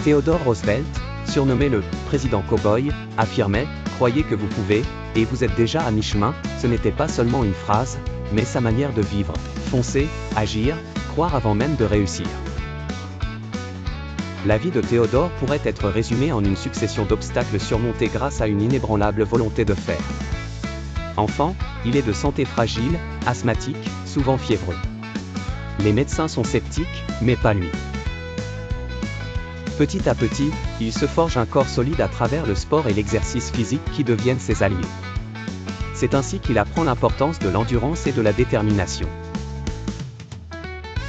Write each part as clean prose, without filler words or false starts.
Theodore Roosevelt, surnommé le « président cow-boy », affirmait « Croyez que vous pouvez, et vous êtes déjà à mi-chemin », ce n'était pas seulement une phrase, mais sa manière de vivre, foncer, agir, croire avant même de réussir. La vie de Theodore pourrait être résumée en une succession d'obstacles surmontés grâce à une inébranlable volonté de faire. Enfant, il est de santé fragile, asthmatique, souvent fiévreux. Les médecins sont sceptiques, mais pas lui. Petit à petit, il se forge un corps solide à travers le sport et l'exercice physique qui deviennent ses alliés. C'est ainsi qu'il apprend l'importance de l'endurance et de la détermination.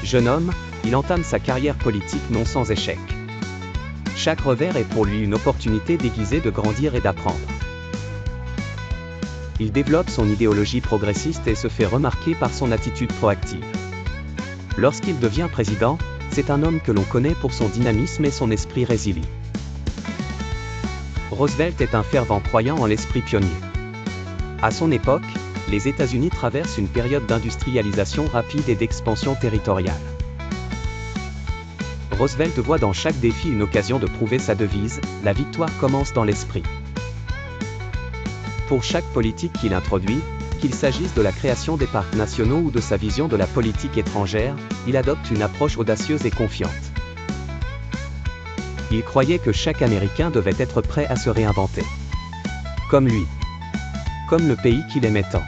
Jeune homme, il entame sa carrière politique non sans échec. Chaque revers est pour lui une opportunité déguisée de grandir et d'apprendre. Il développe son idéologie progressiste et se fait remarquer par son attitude proactive. Lorsqu'il devient président, c'est un homme que l'on connaît pour son dynamisme et son esprit résilient. Roosevelt est un fervent croyant en l'esprit pionnier. À son époque, les États-Unis traversent une période d'industrialisation rapide et d'expansion territoriale. Roosevelt voit dans chaque défi une occasion de prouver sa devise, la victoire commence dans l'esprit. Pour chaque politique qu'il introduit, qu'il s'agisse de la création des parcs nationaux ou de sa vision de la politique étrangère, il adopte une approche audacieuse et confiante. Il croyait que chaque Américain devait être prêt à se réinventer. Comme lui. Comme le pays qu'il aimait tant.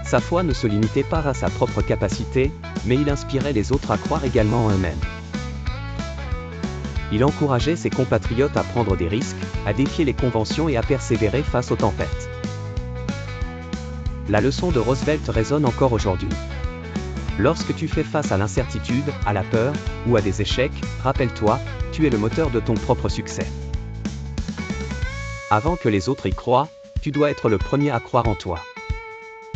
Sa foi ne se limitait pas à sa propre capacité, mais il inspirait les autres à croire également en eux-mêmes. Il encourageait ses compatriotes à prendre des risques, à défier les conventions et à persévérer face aux tempêtes. La leçon de Roosevelt résonne encore aujourd'hui. Lorsque tu fais face à l'incertitude, à la peur, ou à des échecs, rappelle-toi, tu es le moteur de ton propre succès. Avant que les autres y croient, tu dois être le premier à croire en toi.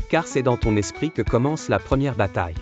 Car c'est dans ton esprit que commence la première bataille.